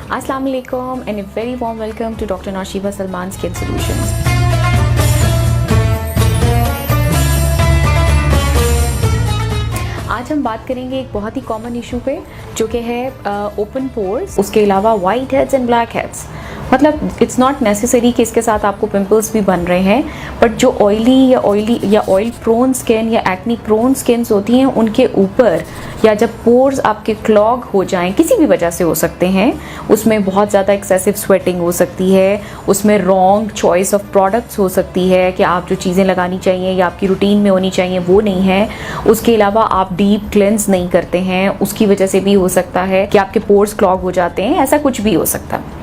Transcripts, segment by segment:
Assalamu alaikum and a very warm welcome to Dr. Nashiba Salman Skin Solutions. आज हम बात करेंगे एक बहुत ही कॉमन इशू पे जो कि है ओपन पोर्स, उसके अलावा white heads and black heads. मतलब इट्स नॉट नेसेसरी कि इसके साथ आपको पिंपल्स भी बन रहे हैं, बट जो ऑयली या ऑयल प्रोन स्किन या एक्नी प्रोन स्किन्स होती हैं उनके ऊपर, या जब पोर्स आपके क्लॉग हो जाएं, किसी भी वजह से हो सकते हैं, उसमें बहुत ज़्यादा एक्सेसिव स्वेटिंग हो सकती है, उसमें रॉन्ग चॉइस ऑफ प्रोडक्ट्स हो सकती है कि आप जो चीज़ें लगानी चाहिए या आपकी रूटीन में होनी चाहिए वो नहीं है, उसके अलावा आप डीप क्लेंस नहीं करते हैं, उसकी वजह से भी हो सकता है कि आपके पोर्स क्लॉग हो जाते हैं, ऐसा कुछ भी हो सकता है।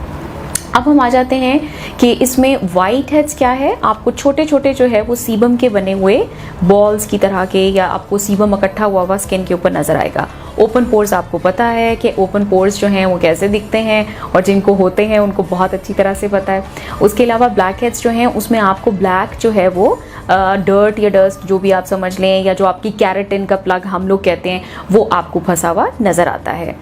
अब हम आ जाते हैं कि इसमें वाइट हेड्स क्या है। आपको छोटे छोटे जो है वो सीबम के बने हुए बॉल्स की तरह के, या आपको सीबम इकट्ठा हुआ स्किन के ऊपर नजर आएगा। ओपन पोर्स आपको पता है कि ओपन पोर्स जो हैं वो कैसे दिखते हैं, और जिनको होते हैं उनको बहुत अच्छी तरह से पता है। उसके अलावा ब्लैक हेड्स जो हैं उसमें आपको ब्लैक जो है वो डर्ट या डस्ट जो भी आप समझ लें, या जो आपकी कैरेटिन का प्लग हम लोग कहते हैं, वो आपको फंसा हुआ नज़र आता है।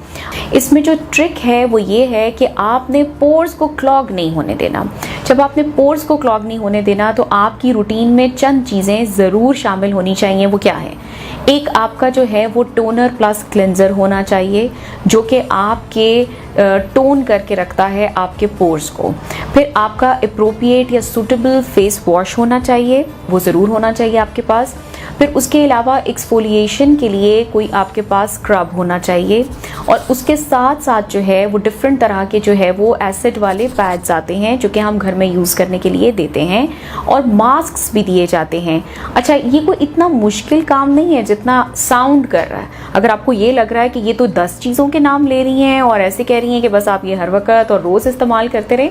इसमें जो ट्रिक है वो ये है कि आपने पोर्स को क्लॉग नहीं होने देना। जब आपने पोर्स को क्लॉग नहीं होने देना तो आपकी रूटीन में चंद चीज़ें ज़रूर शामिल होनी चाहिए। वो क्या है? एक आपका जो है वो टोनर प्लस क्लेंजर होना चाहिए जो कि आपके टोन करके रखता है आपके पोर्स को। फिर आपका अप्रोप्रिएट या सूटेबल फेस वॉश होना चाहिए, वो ज़रूर होना चाहिए आपके पास। फिर उसके अलावा एक्सफोलिएशन के लिए कोई आपके पास स्क्रब होना चाहिए, और उसके साथ साथ जो है वो डिफरेंट तरह के जो है वो एसिड वाले पैड्स आते हैं जो कि हम घर में यूज़ करने के लिए देते हैं, और मास्क्स भी दिए जाते हैं। अच्छा, ये कोई इतना मुश्किल काम नहीं है जितना साउंड कर रहा है। अगर आपको ये लग रहा है कि ये तो 10 चीज़ों के नाम ले रही हैं और ऐसे कह रही हैं कि बस आप ये हर वक्त और रोज़ इस्तेमाल करते रहें,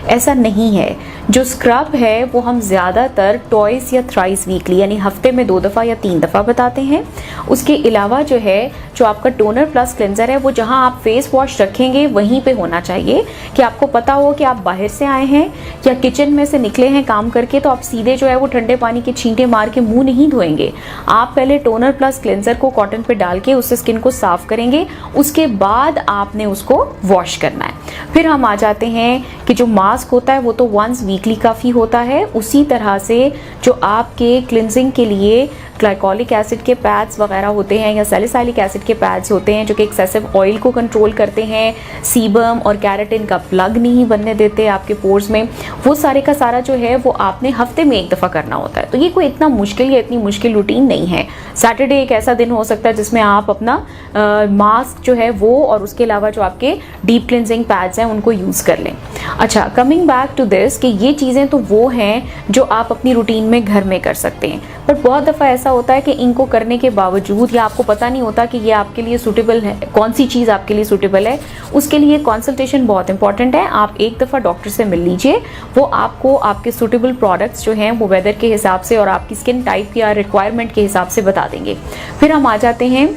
ऐसा नहीं है। जो स्क्रब है वो हम ज़्यादातर ट्वाइस या थ्राइस वीकली, यानी हफ्ते में 2 दफ़ा या 3 दफ़ा बताते हैं। उसके अलावा जो है जो आपका टोनर प्लस क्लेंजर है वो जहां आप फेस वॉश रखेंगे वहीं पे होना चाहिए, कि आपको पता हो कि आप बाहर से आए हैं या किचन में से निकले हैं काम करके, तो आप सीधे जो है वो ठंडे पानी के छींटे मार के मुंह नहीं धोएंगे। आप पहले टोनर प्लस क्लेंजर को कॉटन पे डाल के उससे स्किन को साफ करेंगे, उसके बाद आपने उसको वॉश करना है। फिर हम आ जाते हैं कि जो मास्क होता है वो तो वंस वीकली काफ़ी होता है। उसी तरह से जो आपके क्लिनजिंग के लिए ग्लाइकोलिक एसिड के पैड्स वगैरह होते हैं या सैलिसाइलिक एसिड के पैड्स होते हैं जो कि एक्सेसिव ऑयल को कंट्रोल करते हैं, सीबम और कैरेटिन का प्लग नहीं बनने देते आपके पोर्स में, वो सारे का सारा जो है वो आपने हफ्ते में 1 दफ़ा करना होता है। तो ये कोई इतना मुश्किल या इतनी मुश्किल रूटीन नहीं है। सैटरडे एक ऐसा दिन हो सकता है जिसमें आप अपना मास्क जो है वो और उसके अलावा जो आपके डीप क्लिनजिंग पैड्स हैं उनको यूज़ कर लें। अच्छा, कमिंग बैक टू दिस कि ये चीज़ें तो वो हैं जो आप अपनी रूटीन में घर में कर सकते हैं, बट बहुत दफ़ा ऐसा होता है कि इनको करने के बावजूद या आपको पता नहीं होता कि ये आपके लिए सूटेबल है, कौन सी चीज़ आपके लिए सूटेबल है। उसके लिए कंसल्टेशन बहुत इंपॉर्टेंट है। आप एक दफ़ा डॉक्टर से मिल लीजिए, वो आपको आपके सूटेबल प्रोडक्ट्स जो हैं वो वेदर के हिसाब से और आपकी स्किन टाइप या रिक्वायरमेंट के हिसाब से बता देंगे। फिर हम आ जाते हैं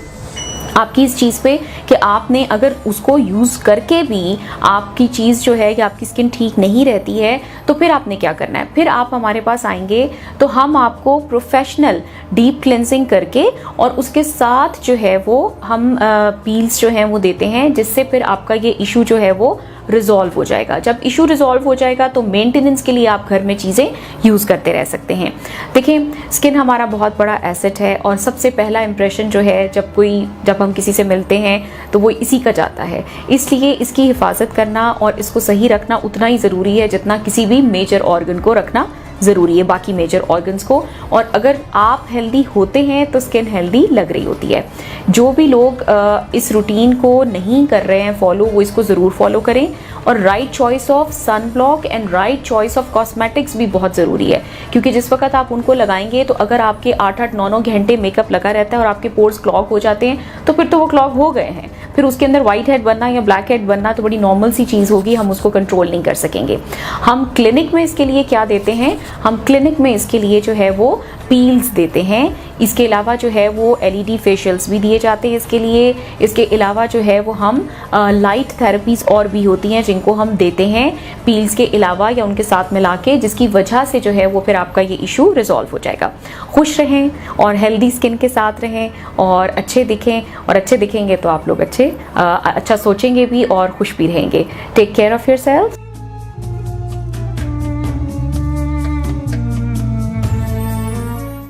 आपकी इस चीज़ पे कि आपने अगर उसको यूज़ करके भी आपकी चीज़ जो है कि आपकी स्किन ठीक नहीं रहती है, तो फिर आपने क्या करना है। फिर आप हमारे पास आएंगे तो हम आपको प्रोफेशनल डीप क्लेंजिंग करके और उसके साथ जो है वो हम पील्स जो हैं वो देते हैं, जिससे फिर आपका ये इशू जो है वो रिजॉल्व हो जाएगा। जब इशू रिजॉल्व हो जाएगा तो मेंटेनेंस के लिए आप घर में चीज़ें यूज़ करते रह सकते हैं। देखिए, स्किन हमारा बहुत बड़ा एसेट है, और सबसे पहला इंप्रेशन जो है जब हम किसी से मिलते हैं तो वो इसी का जाता है। इसलिए इसकी हिफाजत करना और इसको सही रखना उतना ही ज़रूरी है जितना किसी भी मेजर ऑर्गन को रखना ज़रूरी है, बाकी मेजर ऑर्गन्स को। और अगर आप हेल्दी होते हैं तो स्किन हेल्दी लग रही होती है। जो भी लोग इस रूटीन को नहीं कर रहे हैं फॉलो, वो इसको ज़रूर फॉलो करें। और right choice of sunblock and right choice of cosmetics भी बहुत ज़रूरी है, क्योंकि जिस वक्त आप उनको लगाएंगे तो अगर आपके 8-8, 9-9 घंटे मेकअप लगा रहता है और आपके पोर्स क्लॉग हो जाते हैं तो फिर तो वो क्लॉग हो गए हैं। फिर उसके अंदर वाइट हेड बनना या ब्लैक हेड बनना तो बड़ी नॉर्मल सी चीज़ होगी, हम उसको कंट्रोल नहीं कर सकेंगे। हम क्लिनिक में इसके लिए क्या देते हैं, हम क्लिनिक में इसके लिए जो है वो पील्स देते हैं। इसके अलावा जो है वो LED फेशियल्स भी दिए जाते हैं इसके लिए। इसके अलावा जो है वो हम लाइट थेरेपीज़ और भी होती हैं जिनको हम देते हैं पील्स के अलावा या उनके साथ मिला के, जिसकी वजह से जो है वो फिर आपका ये इशू रिजॉल्व हो जाएगा। खुश रहें और हेल्दी स्किन के साथ रहें और अच्छे दिखें, और अच्छे दिखेंगे तो आप लोग अच्छा सोचेंगे भी और खुश भी रहेंगे। Take care of yourself.